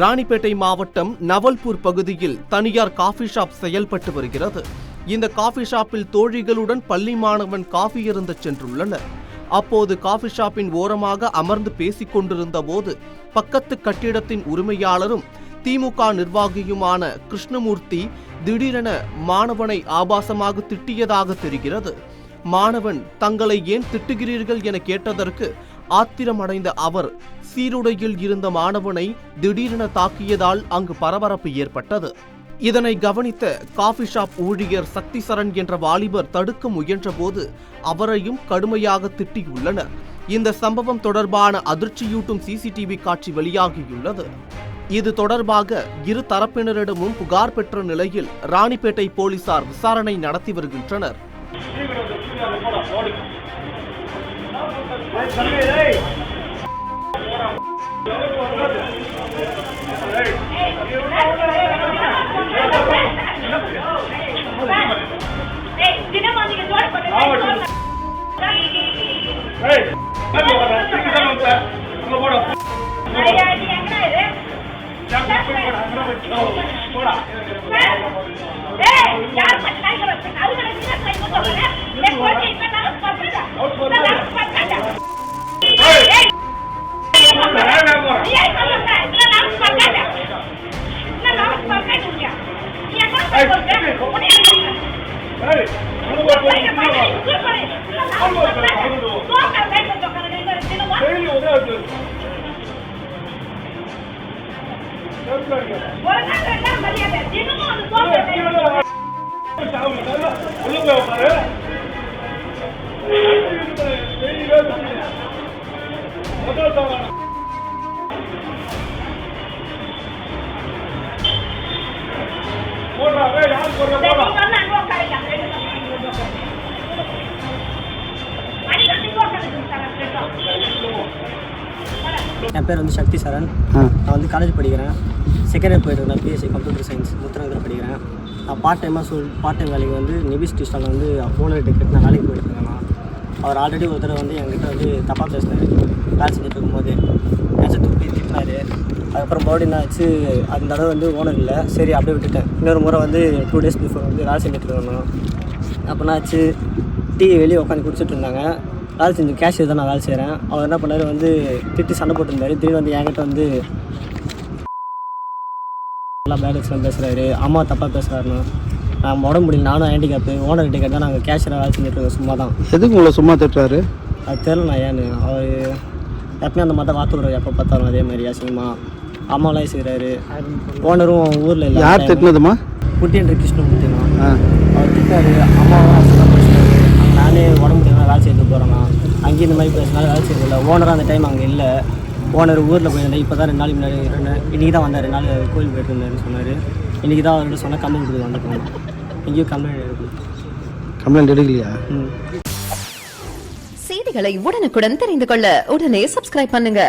ராணிப்பேட்டை மாவட்டம் நவல்பூர் பகுதியில் தனியார் காஃபி ஷாப் செயல்பட்டு வருகிறது. இந்த காஃபி ஷாப்பில் தோழிகளுடன் பள்ளி மாணவன் காஃபி அருந்த சென்றுள்ளனர். அப்போது காஃபி ஷாப்பின் ஓரமாக அமர்ந்து பேசிக் கொண்டிருந்த போது பக்கத்து கட்டிடத்தின் உரிமையாளரும் திமுக நிர்வாகியுமான கிருஷ்ணமூர்த்தி திடீரென மாணவனை ஆபாசமாக திட்டியதாக தெரிகிறது. மாணவன் தங்களை ஏன் திட்டுகிறீர்கள் என கேட்டதற்கு ஆத்திரமடைந்த அவர் சீருடையில் இருந்த மாணவனை திடீரென தாக்கியதால் அங்கு பரபரப்பு ஏற்பட்டது. இதனை கவனித்த காஃபி ஷாப் ஊழியர் சக்தி சரண் என்ற வாலிபர் தடுக்க முயன்ற போது அவரையும் கடுமையாக திட்டியுள்ளனர். இந்த சம்பவம் தொடர்பான அதிர்ச்சியூட்டும் சிசிடிவி காட்சி வெளியாகியுள்ளது. இது தொடர்பாக இரு தரப்பினரிடமும் புகார் பெற்ற நிலையில் ராணிப்பேட்டை போலீசார் விசாரணை நடத்தி வருகின்றனர். என் பேர் வந்து சக்தி சரண். நான் வந்து காலேஜ் படிக்கிறேன். செகண்ட் இயர் போய்ட்டு இருக்கேன். பிஎஸ்சி கம்ப்யூட்டர் சயின்ஸ் முத்திரநகர் படிக்கிறேன். நான் பார்ட் டைம் வேலைக்கு வந்து நிபிஸ் டிஸ்டாலில் வந்து ஃபோன் டிக்கெட் நான் வேலைக்கு போயிட்டு இருக்கேன். அவர் ஆல்ரெடி ஒரு தடவை வந்து என்கிட்ட வந்து தப்பாக பேசினார். வேலை செஞ்சுட்டு இருக்கும்போது பேச தூக்கி திட்டினார். அதுக்கப்புறம் மறுபடியும் என்ன ஆச்சு, அந்த தடவை வந்து ஓனர் இல்லை, சரி அப்படியே விட்டுட்டேன். இன்னொரு முறை வந்து 2 days பிஃபோர் வந்து வேலை செஞ்சுட்டு இருந்தோம். அப்போனா ஆச்சு, டீ வெளியே உட்காந்து குடிச்சிட்டு இருந்தாங்க. வேலை செஞ்சு கேஷியர் தான் நான் வேலை செய்கிறேன். அவர் என்ன பண்ணார், வந்து திட்டி சண்டை போட்டுருந்தார். திடீர்னு வந்து என்கிட்ட வந்து நல்லா பேலன்ஸ்லாம் பேசுகிறாரு. அம்மா தப்பாக பேசுகிறாருண்ணா. நான் உடம்பு முடியல, நானும் ஹேண்டிகேப்பு. ஓனர் டிக்கெட் தான் நாங்கள் கேஷியராக வேலை செஞ்சுட்டு இருக்கோம். சும்மா தான். எதுக்கு உங்களை சும்மா திட்டுறாரு அது தெரியலண்ணா ஏன்னு. அவர் எப்பவுமே அந்த மாதிரி தான் வாத்து விடுறாரு. எப்போ பார்த்தாலும் அதே மாதிரி அசிங்கமா அம்மாலாம் செய்கிறாரு. ஓனரும் ஊரில் இல்லை. யார் திட்டினதுமா? குட்டியன்ற கிருஷ்ணமூர்த்தினா அவர் திட்டாரு. அம்மாவும் அசிங்கமாக பேசுகிறாரு. நானே உடம்பு முடியாமல் வேலை செய்து போகிறேண்ணா. அங்கேயும் இந்த மாதிரி பேசினாலும் வேலை செய்யறதில்ல. ஓனரும் அந்த டைம் அங்கே இல்லை. ஓனர் ஊரில் போயிருந்தேன். இப்போ தான் 2 நாளைக்கு முன்னாடி இன்றைக்கி தான் வந்தார். 2 நாள் கோயில் போயிட்டு இருந்தாருன்னு சொன்னார். இன்றைக்கி தான் அவர்கிட்ட சொன்னால் கம்ப்ளைண்ட் கொடுத்து வந்துருக்கோம். எங்கேயும் கம்ப்ளைண்ட் எடுக்கலையா? செய்திகளை உடனுக்குடன் தெரிந்து கொள்ள உடனே சப்ஸ்கிரைப் பண்ணுங்க.